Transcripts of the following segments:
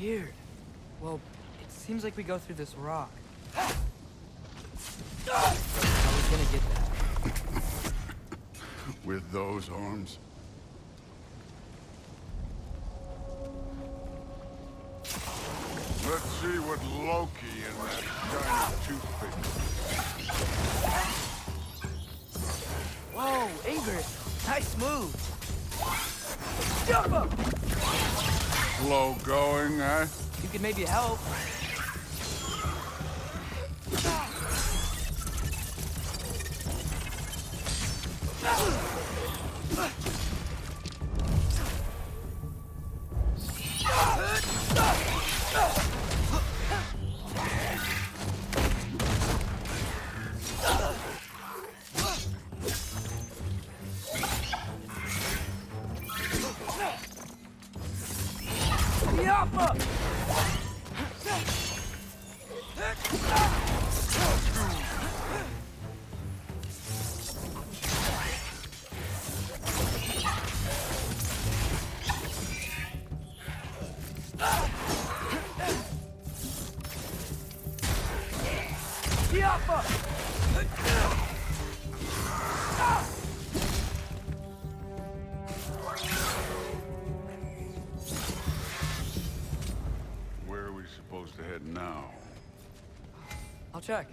Weird. Well, it seems like we go through this rock. I was gonna get that. With those arms? Let's see what Loki and that giant toothpick. Whoa, Ingrid! Nice move! Jump up! Slow going, eh? You could maybe help. Where are we supposed to head now? I'll check.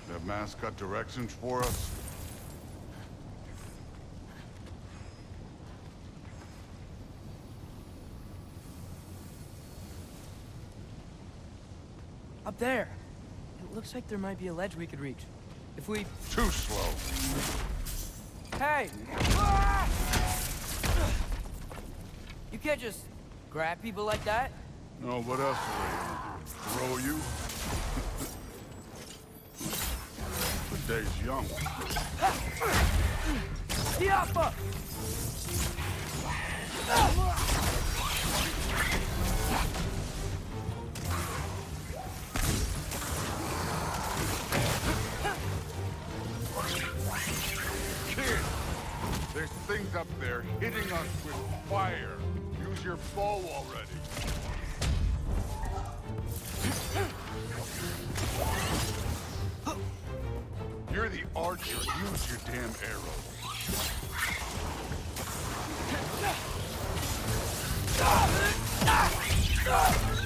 That mask got directions for us? Up there. It looks like there might be a ledge we could reach. If we... Too slow. Hey! You can't just grab people like that. No, what else are we gonna do? Throw you? The day's young. Diapa! Kid! There's things up there hitting us with fire. Use your bow already. You're the archer. Use your damn arrows.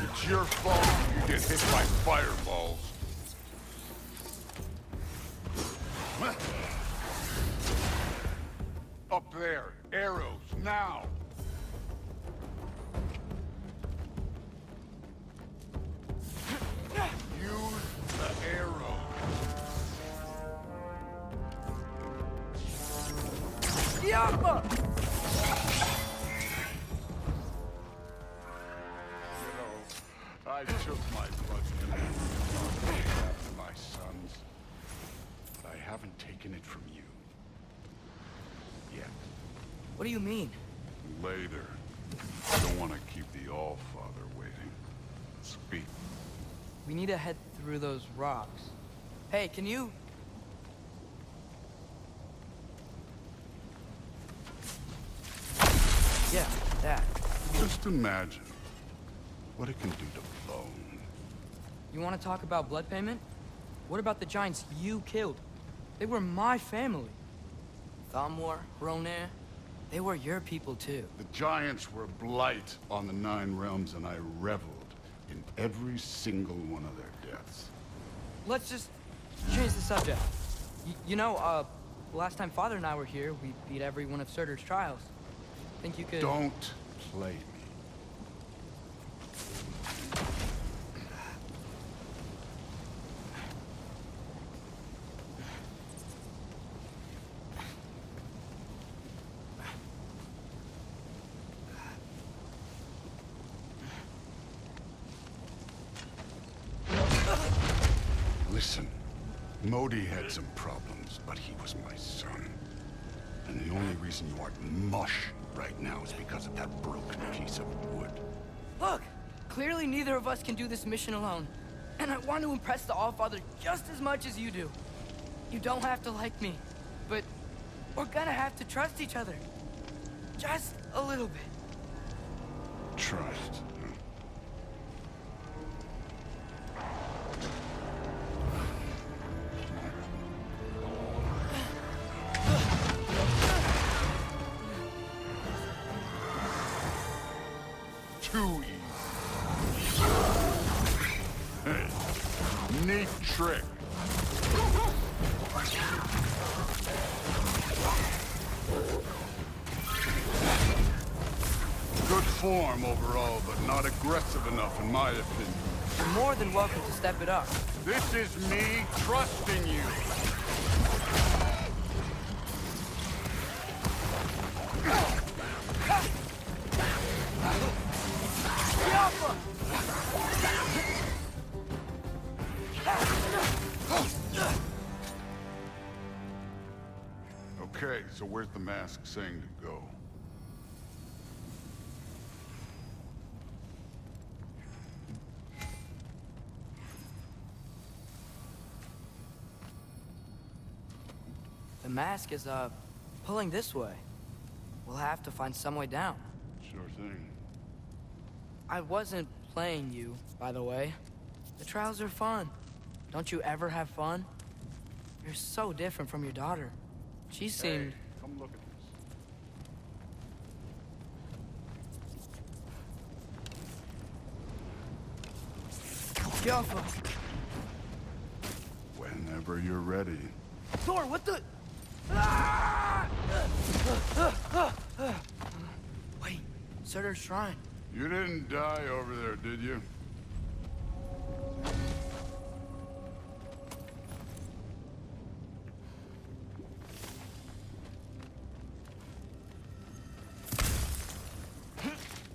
It's your fault you get hit by fireballs. Up there. Arrows. Now. Use the arrows. Diapa! I took my bludgeon after my sons, but I haven't taken it from you. Yet. What do you mean? Later. I don't want to keep the All-Father waiting. Speak. We need to head through those rocks. Hey, can you... Yeah, that. Just imagine what it can do to bone. You want to talk about blood payment? What about the giants you killed? They were my family. Thor, Roner, they were your people too. The giants were blight on the Nine Realms, and I reveled in every single one of their deaths. Let's just change the subject. You know, last time Father and I were here, we beat every one of Surtur's trials. Think you could... Don't play me. Listen, Modi had some problems, but he was my son. And the only reason you aren't mush right now is because of that broken piece of wood. Look! Clearly neither of us can do this mission alone. And I want to impress the All-Father just as much as you do. You don't have to like me, but we're gonna have to trust each other. Just a little bit. Trust. Too easy. Hey, neat trick. Good form overall, but not aggressive enough in my opinion. You're more than welcome to step it up. This is me trusting you. Okay, so where's the mask saying to go? The mask is, pulling this way. We'll have to find some way down. Sure thing. I wasn't playing you, by the way. The trials are fun. Don't you ever have fun? You're so different from your daughter. She seemed... Hey, come look at this. Jaffa! Whenever you're ready. Thor, what the... Ah! Wait, Surtur's shrine. You didn't die over there, did you?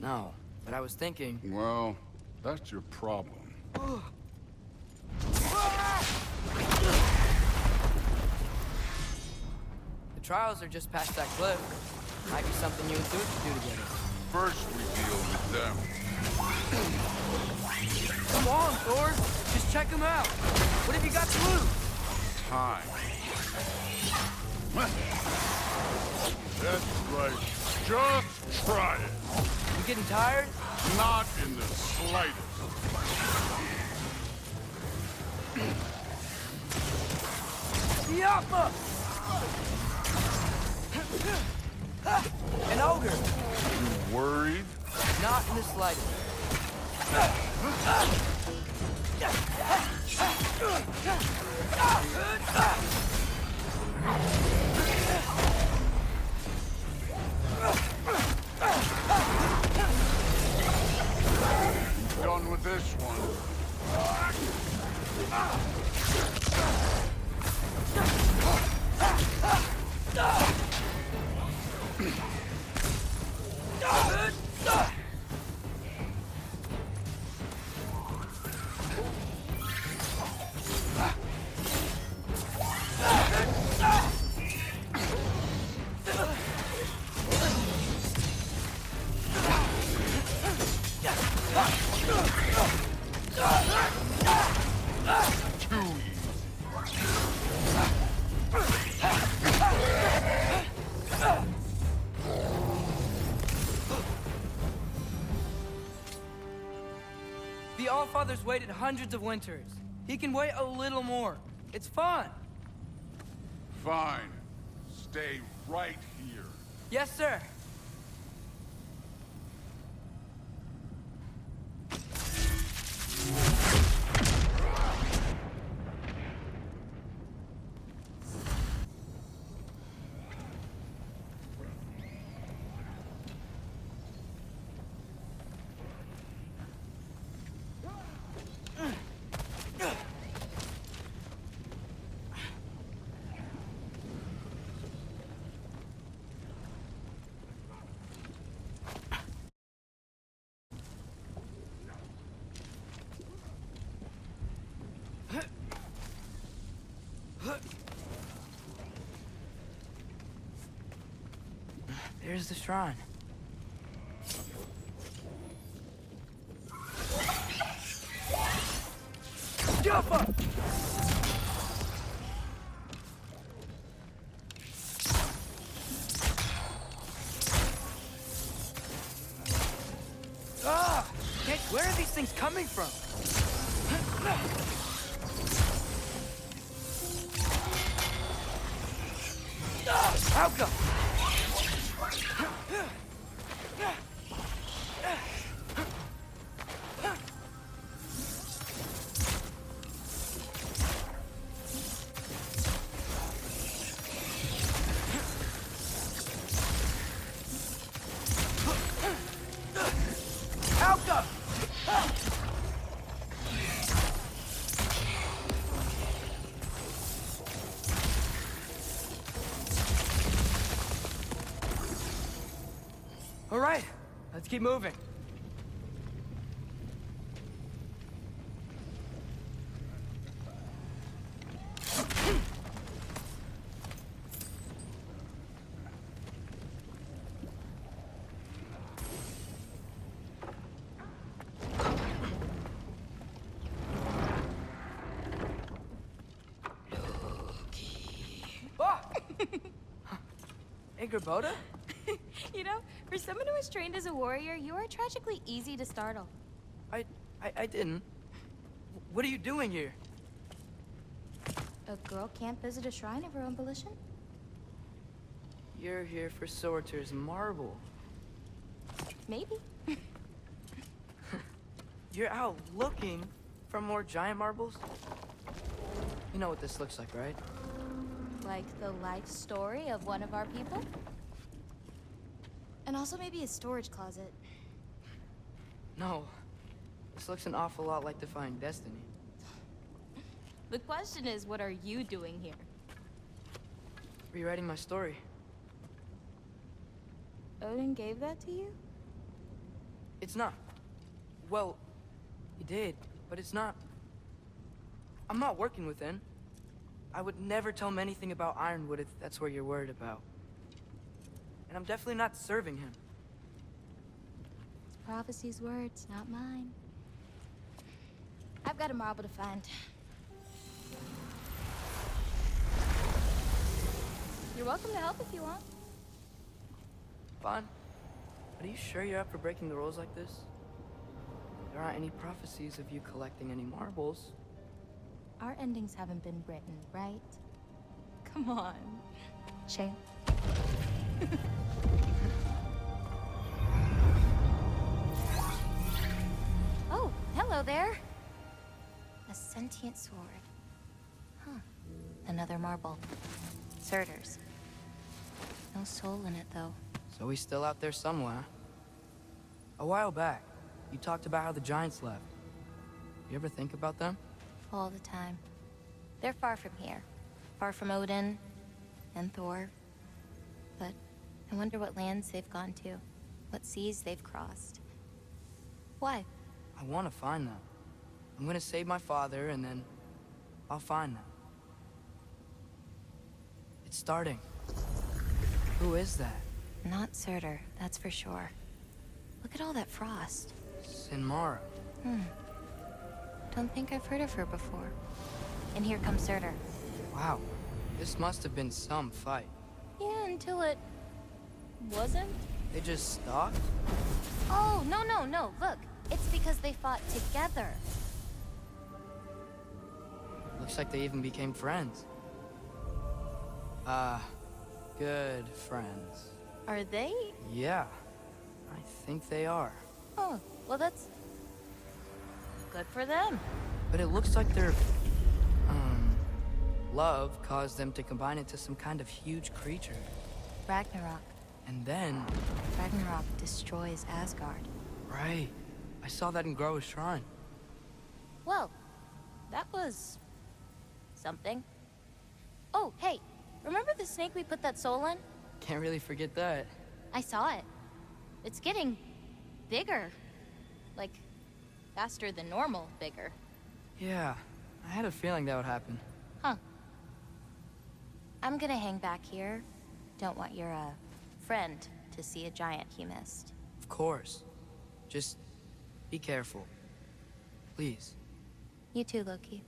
No, but I was thinking... Well, that's your problem. The trials are just past that cliff. Might be something you and Thor could do together. First, we deal with them. Come on, Thor! Just check them out! What have you got to lose? Time. That's right. Just try it. You getting tired? Not in the slightest. Yappa! An ogre! You worried? Not in the slightest. Done with this one. The Allfather's waited hundreds of winters. He can wait a little more. It's fun. Fine. Stay right here. Yes, sir. There's the shrine. Jump up! Where are these things coming from? How come? All right, let's keep moving. Oh! Hey, Gerboda? You know, for someone who was trained as a warrior, you are tragically easy to startle. I didn't. What are you doing here? A girl can't visit a shrine of her own volition? You're here for Sorter's marble. Maybe. You're out looking for more giant marbles? You know what this looks like, right? Like the life story of one of our people? And also maybe a storage closet. No. This looks an awful lot like Defying Destiny. The question is, what are you doing here? Rewriting my story. Odin gave that to you? It's not. Well, he did, but it's not. I'm not working with him. I would never tell him anything about Ironwood if that's what you're worried about. And I'm definitely not serving him. It's prophecy's words, not mine. I've got a marble to find. You're welcome to help if you want. Fine. But are you sure you're up for breaking the rules like this? There aren't any prophecies of you collecting any marbles. Our endings haven't been written, right? Come on. Shane. Oh, hello there. A sentient sword. Huh. Another marble. Surtur's. No soul in it, though. So he's still out there somewhere. A while back, you talked about how the giants left. You ever think about them? All the time. They're far from here. Far from Odin and Thor. But I wonder what lands they've gone to. What seas they've crossed. Why? I want to find them. I'm gonna save my father, and then I'll find them. It's starting. Who is that? Not Surtur, that's for sure. Look at all that frost. Sinmara. Don't think I've heard of her before. And here comes Surtur. Wow. This must have been some fight. Yeah, until it... wasn't? They just stalked? Oh, no. Look, it's because they fought together. Looks like they even became friends. Good friends. Are they? Yeah, I think they are. Oh, well that's... good for them. But it looks like their, love caused them to combine into some kind of huge creature. Ragnarok. And then... Ragnarok destroys Asgard. Right. I saw that in Groa's shrine. Well, that was... something. Oh, hey, remember the snake we put that soul in? Can't really forget that. I saw it. It's getting... bigger. Like, faster than normal bigger. Yeah, I had a feeling that would happen. Huh. I'm gonna hang back here. Don't want your, friend to see a giant he missed. Of course. Just be careful. Please. You too, Loki.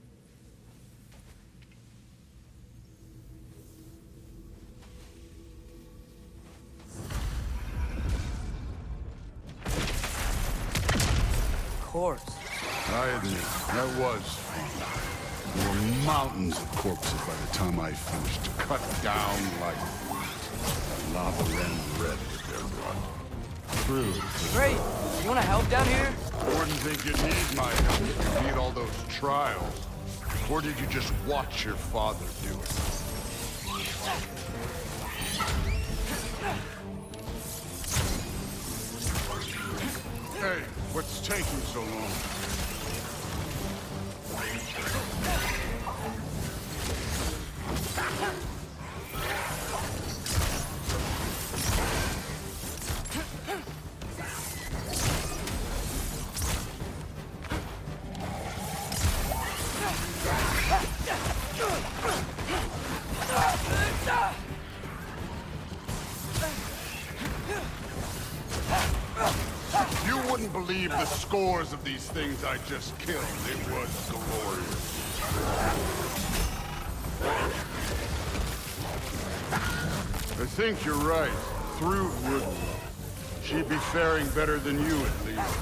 course. I admit, that was fun. There were mountains of corpses by the time I finished, cut down like wheat. Lava ran red with their blood. True. Great. You want to help down here? I wouldn't think you'd need my help if you beat all those trials. Or did you just watch your father do it? Hey, what's taking so long? You wouldn't believe the scores of these things I just killed. It was glorious. I think you're right. Through wouldn't. She'd be faring better than you, at least.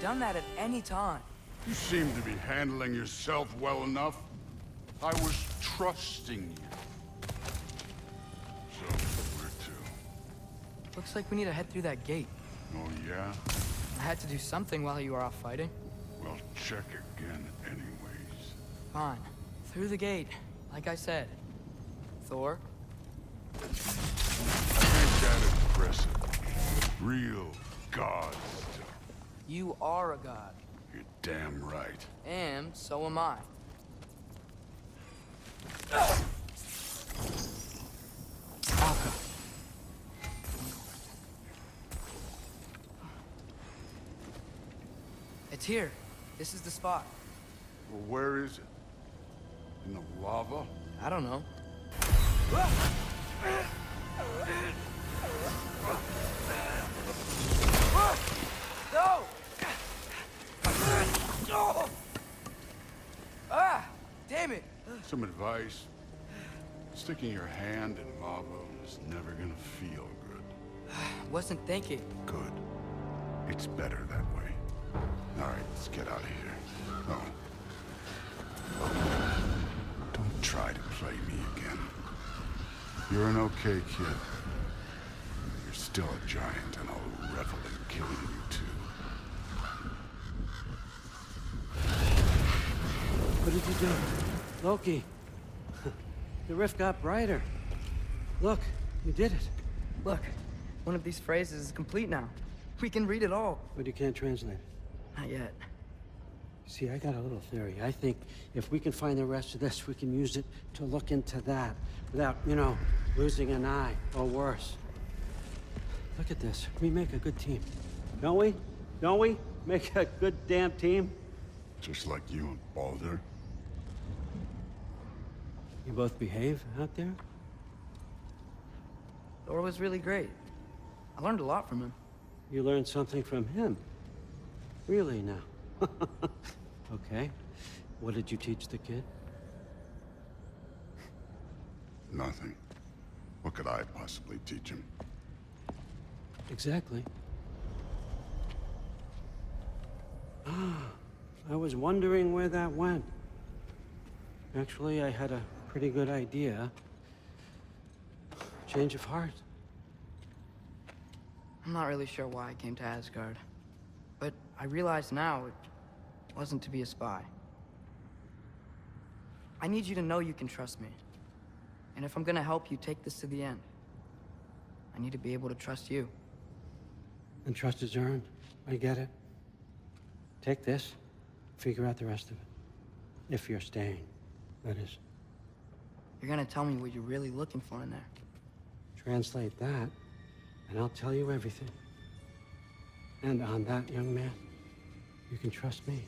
Done that at any time. You seem to be handling yourself well enough. I was trusting you. So, where to? Looks like we need to head through that gate. Oh, yeah? I had to do something while you were off fighting. Well, check again anyways. Fine. Through the gate, like I said. Thor? Ain't that impressive? Real god stuff. You are a god. You're damn right. And so am I. Alka. It's here. This is the spot. Well, where is it? In the lava? I don't know. No! Ah! Damn it! Some advice. Sticking your hand in lava is never gonna feel good. Wasn't thinking. Good. It's better that way. All right, let's get out of here. Oh. Don't try to play me again. You're an okay kid. You're still a giant, and I'll revel in killing you too. What did you do? Loki. The rift got brighter. Look, you did it. Look, one of these phrases is complete now. We can read it all. But you can't translate it. Not yet. See, I got a little theory. I think if we can find the rest of this, we can use it to look into that without, you know, losing an eye or worse. Look at this. We make a good team. Don't we? Don't we? Make a good damn team? Just like you and Baldur. You both behave out there? Thor was really great. I learned a lot from him. You learned something from him? Really now? Okay. What did you teach the kid? Nothing. What could I possibly teach him? Exactly. I was wondering where that went. Actually, I had a pretty good idea. Change of heart. I'm not really sure why I came to Asgard. But I realize now it wasn't to be a spy. I need you to know you can trust me. And if I'm gonna help you take this to the end, I need to be able to trust you. And trust is earned. I get it. Take this, figure out the rest of it. If you're staying, that is. You're gonna tell me what you're really looking for in there. Translate that, and I'll tell you everything. And on that, young man, you can trust me.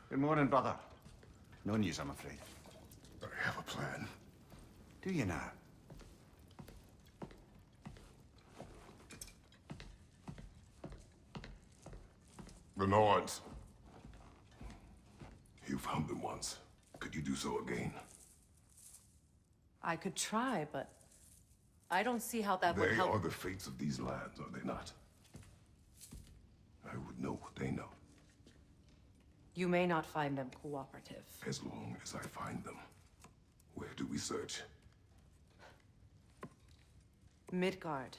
Good morning, brother. No news, I'm afraid. I have a plan. Do you now? The Norns. You found them once. Could you do so again? I could try, but I don't see how that would They help. are the fates of these lands, are they not? I would know what they know, You may not find them cooperative. as long as I find them. Where do we search? Midgard.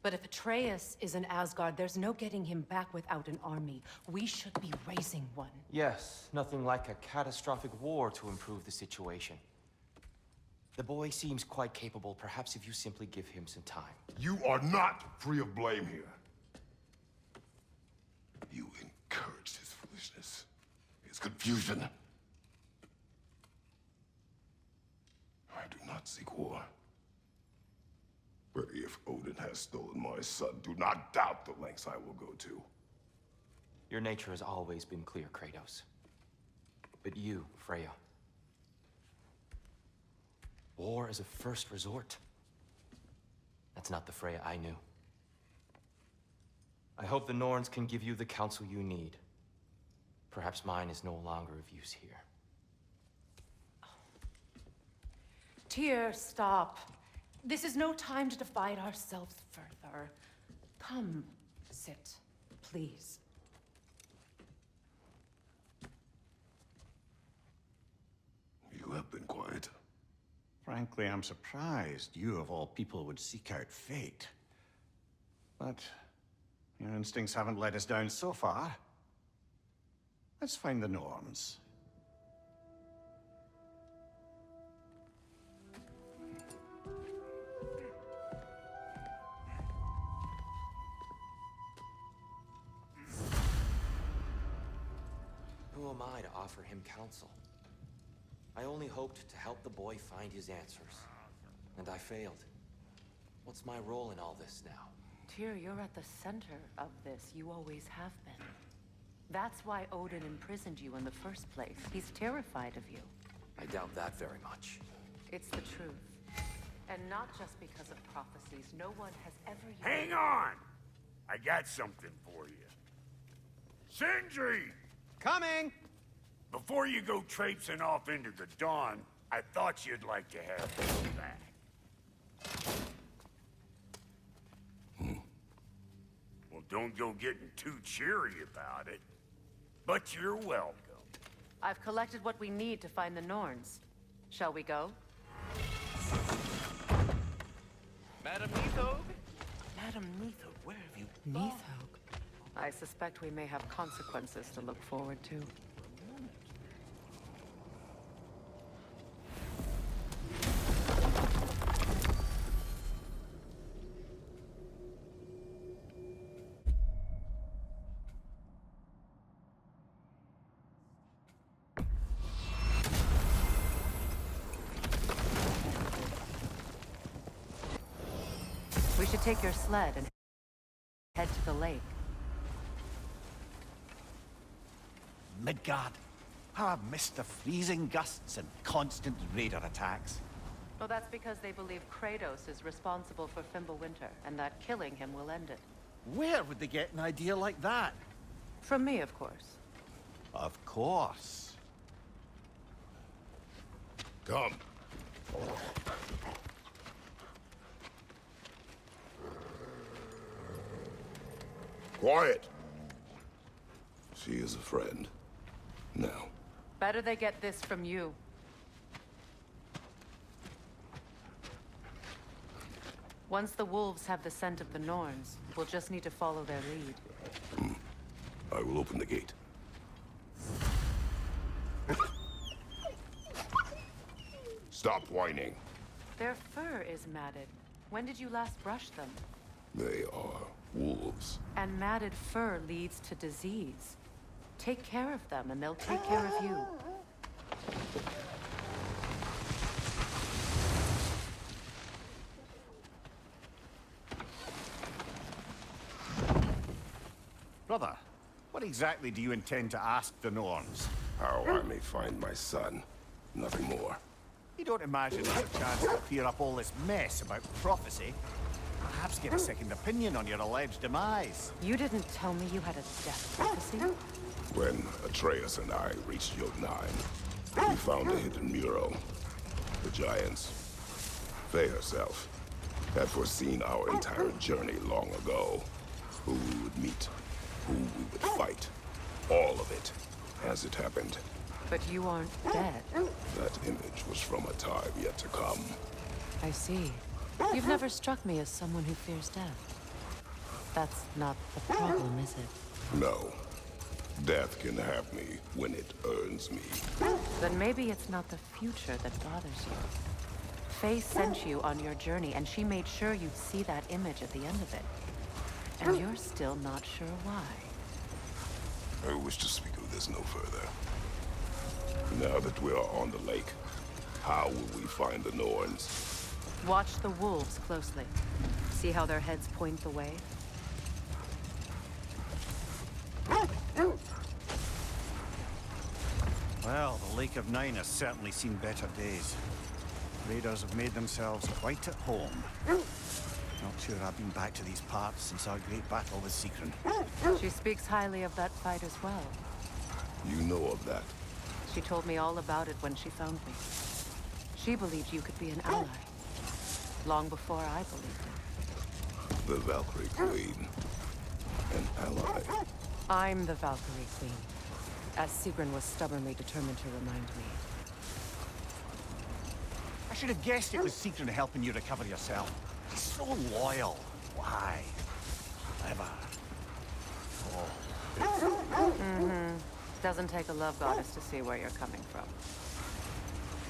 But if Atreus is in Asgard, there's no getting him back without an army. We should be raising one. Yes, nothing like a catastrophic war to improve the situation. The boy seems quite capable. Perhaps if you simply give him some time. You are not free of blame here. You encouraged his foolishness, his confusion. I do not seek war. But if Odin has stolen my son, do not doubt the lengths I will go to. Your nature has always been clear, Kratos. But you, Freya. War is a first resort. That's not the Freya I knew. I hope the Norns can give you the counsel you need. Perhaps mine is no longer of use here. Tyr, stop. This is no time to divide ourselves further. Come, sit, please. You have been quiet. Frankly, I'm surprised you, of all people, would seek out fate. But your instincts haven't let us down so far. Let's find the Norns. am I to offer him counsel? I only hoped to help the boy find his answers. And I failed. What's my role in all this now? Tyr, you're at the center of this. You always have been. That's why Odin imprisoned you in the first place. He's terrified of you. I doubt that very much. It's the truth. And not just because of prophecies. No one has ever used... Hang on! I got something for you. Sindri! Coming! Before you go traipsing off into the dawn, I thought you'd like to have this back. Well, don't go getting too cheery about it. But you're welcome. I've collected what we need to find the Norns. Shall we go? Madam Neathog? Madam Neathog, where have you gone? Neathog. I suspect we may have consequences to look forward to. We should take your sled and head to the lake. Midgard. How I've missed the freezing gusts and constant raider attacks. Well, that's because they believe Kratos is responsible for Fimbulwinter, and that killing him will end it. Where would they get an idea like that? From me, of course. Of course. Come. Quiet. She is a friend. Now. Better they get this from you. Once the wolves have the scent of the Norns, we'll just need to follow their lead. I will open the gate. Stop whining. Their fur is matted. When did you last brush them? They are wolves. And matted fur leads to disease. Take care of them, and they'll take care of you. Brother, what exactly do you intend to ask the Norns? How I may find my son. Nothing more. You don't imagine there's a chance to clear up all this mess about prophecy? Perhaps get a second opinion on your alleged demise. You didn't tell me you had a death prophecy? When Atreus and I reached Jotunheim, we found a hidden mural. The giants, Faye herself, had foreseen our entire journey long ago. Who we would meet, who we would fight. All of it, as it happened. But you aren't dead. That image was from a time yet to come. I see. You've never struck me as someone who fears death. That's not the problem, is it? No. Death can have me when it earns me. Then maybe it's not the future that bothers you. Faye sent you on your journey, and she made sure you'd see that image at the end of it. And you're still not sure why. I wish to speak of this no further. Now that we are on the lake, how will we find the Norns? Watch the wolves closely. See how their heads point the way? Well, the Lake of Nine has certainly seen better days. Raiders have made themselves quite at home. Not sure I've been back to these parts since our great battle with Sigrun. She speaks highly of that fight as well. You know of that. She told me all about it when she found me. She believed you could be an ally. Long before I believed it. The Valkyrie Queen. An ally. I'm the Valkyrie Queen, as Sigrun was stubbornly determined to remind me. I should have guessed it was Sigrun helping you recover yourself. He's so loyal. Why? Clever. Oh. Doesn't take a love goddess to see where you're coming from.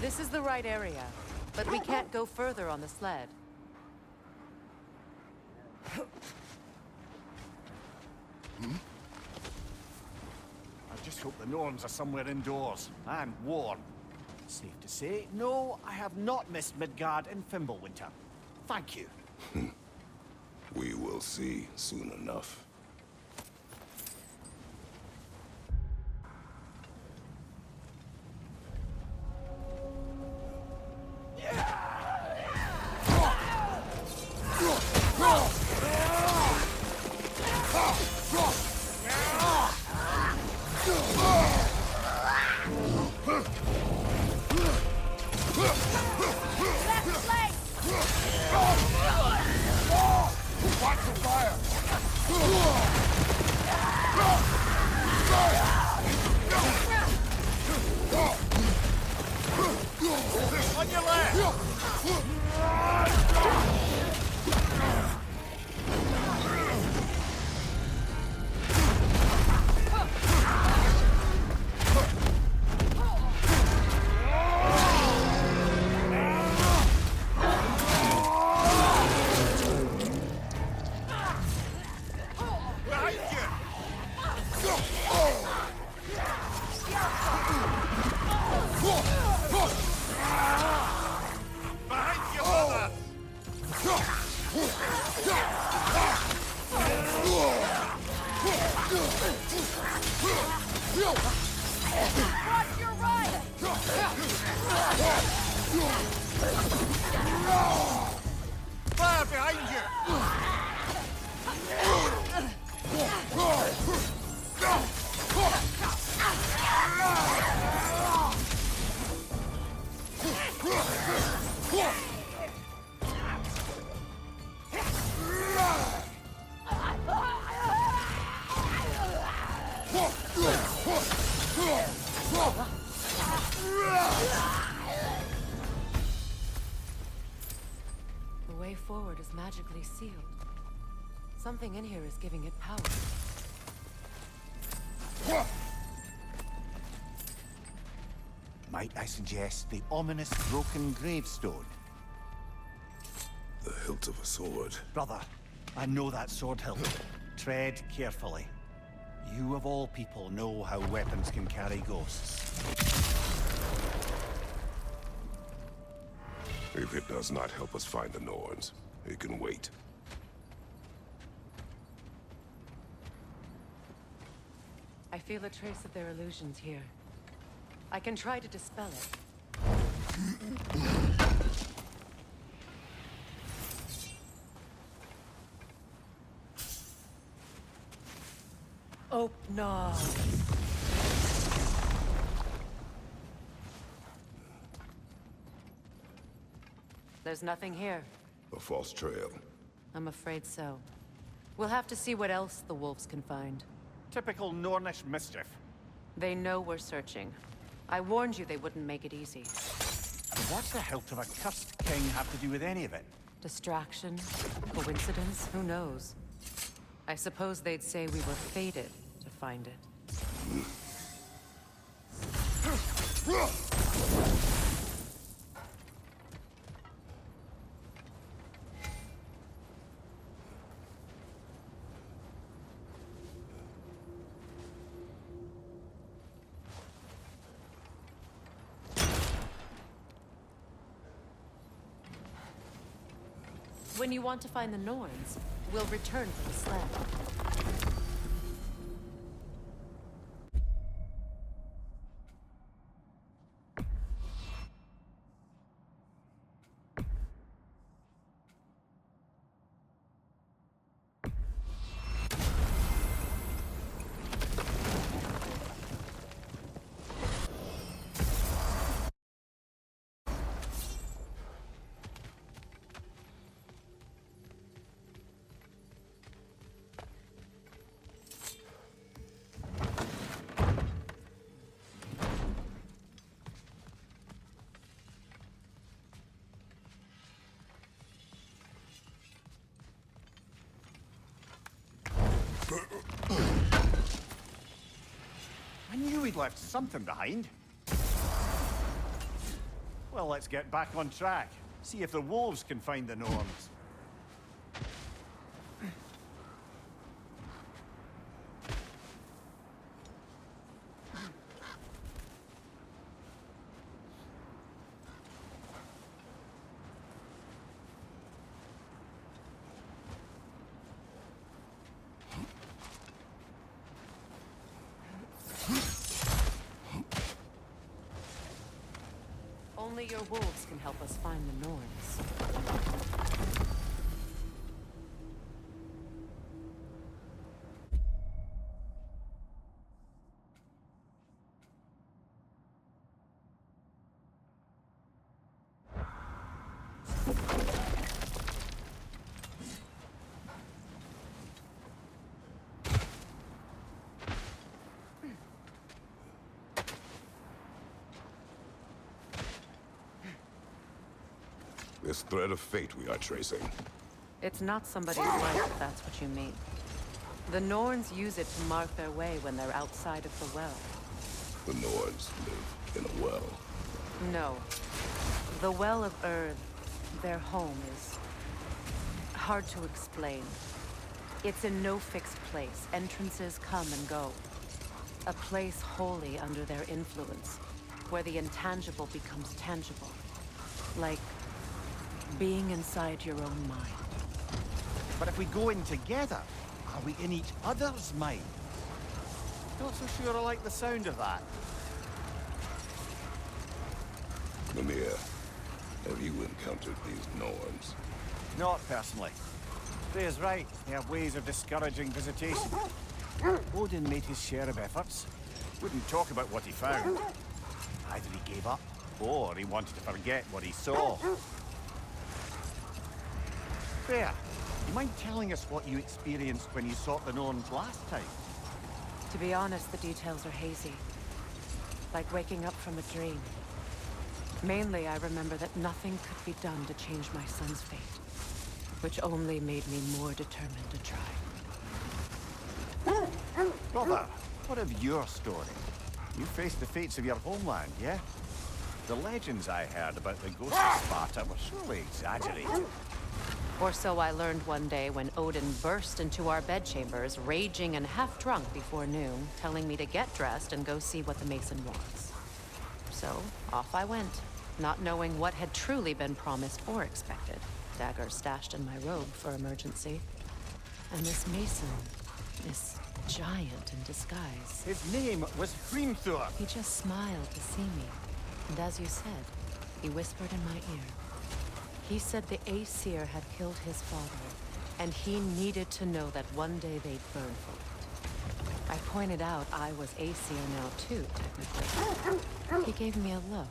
This is the right area, but we can't go further on the sled. Just hope the Norns are somewhere indoors, and warm. Safe to say, no, I have not missed Midgard in Fimbulwinter. Thank you. We will see soon enough. On your left! Fire behind you! The way forward is magically sealed. Something in here is giving it power. Might I suggest the ominous broken gravestone? The hilt of a sword. Brother, I know that sword hilt. Tread carefully. You of all people know how weapons can carry ghosts. If it does not help us find the Norns, it can wait. I feel a trace of their illusions here. I can try to dispel it. Oh, no. There's nothing here. A false trail. I'm afraid so. We'll have to see what else the wolves can find. Typical Nornish mischief. They know we're searching. I warned you they wouldn't make it easy. What's the hilt of a cursed king have to do with any of it? Distraction? Coincidence? Who knows? I suppose they'd say we were fated to find it. When you want to find the Norns, we'll return to the sled. I knew he'd left something behind. Well, let's get back on track. See if the wolves can find the Norns. Only your wolves can help us find the Norns. This thread of fate we are tracing. It's not somebody's life, if that's what you mean. The Norns use it to mark their way when they're outside of the well. The Nords live in a well. No. The Well of Earth, their home, is hard to explain. It's in no fixed place. Entrances come and go. A place wholly under their influence, where the intangible becomes tangible. Like being inside your own mind. But if we go in together, are we in each other's mind? Not so sure I like the sound of that. Mimir, have you encountered these Norns? Not personally. Freya's right. They have ways of discouraging visitation. Odin made his share of efforts. Wouldn't talk about what he found. Either he gave up, or he wanted to forget what he saw. Freya, you mind telling us what you experienced when you sought the Norns last time? To be honest, the details are hazy. Like waking up from a dream. Mainly, I remember that nothing could be done to change my son's fate. Which only made me more determined to try. Brother, what of your story? You faced the fates of your homeland, yeah? The legends I heard about the ghost of Sparta were surely exaggerated. Or so I learned one day when Odin burst into our bedchambers, raging and half-drunk before noon, telling me to get dressed and go see what the Mason wants. So, off I went, not knowing what had truly been promised or expected. Dagger stashed in my robe for emergency. And this Mason, this giant in disguise. His name was Thor. He just smiled to see me. And as you said, he whispered in my ear. He said the Aesir had killed his father, and he needed to know that one day they'd burn for it. I pointed out I was Aesir now too, technically. He gave me a look,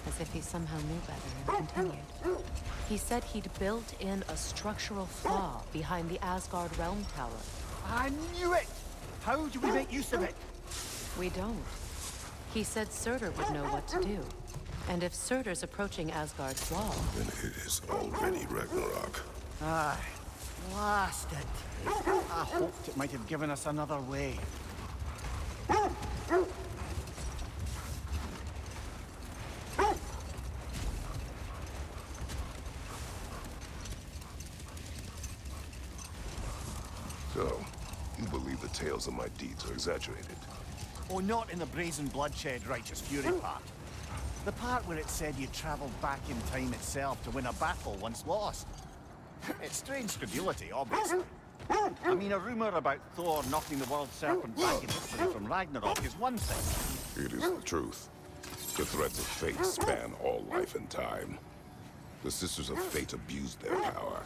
as if he somehow knew better, and continued. He said he'd built in a structural flaw behind the Asgard Realm Tower. I knew it! How do we make use of it? We don't. He said Surtur would know what to do. And if Surtur's approaching Asgard's wall... Then it is already Ragnarok. Aye. Blast it. I hoped it might have given us another way. So, you believe the tales of my deeds are exaggerated? Oh, not in the brazen bloodshed righteous fury part. The part where it said you traveled back in time itself to win a battle once lost. It's strange credulity, obviously. I mean, a rumor about Thor knocking the world serpent back in history from Ragnarok is one thing. It is the truth. The threads of fate span all life and time. The Sisters of Fate abused their power.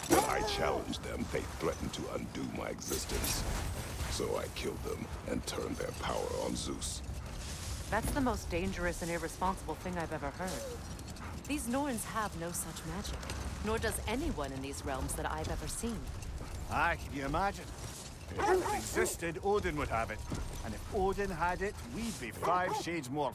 When I challenged them, they threatened to undo my existence. So I killed them and turned their power on Zeus. That's the most dangerous and irresponsible thing I've ever heard. These Norns have no such magic, nor does anyone in these realms that I've ever seen. Aye, can you imagine? If it existed, Odin would have it. And if Odin had it, we'd be 5 shades more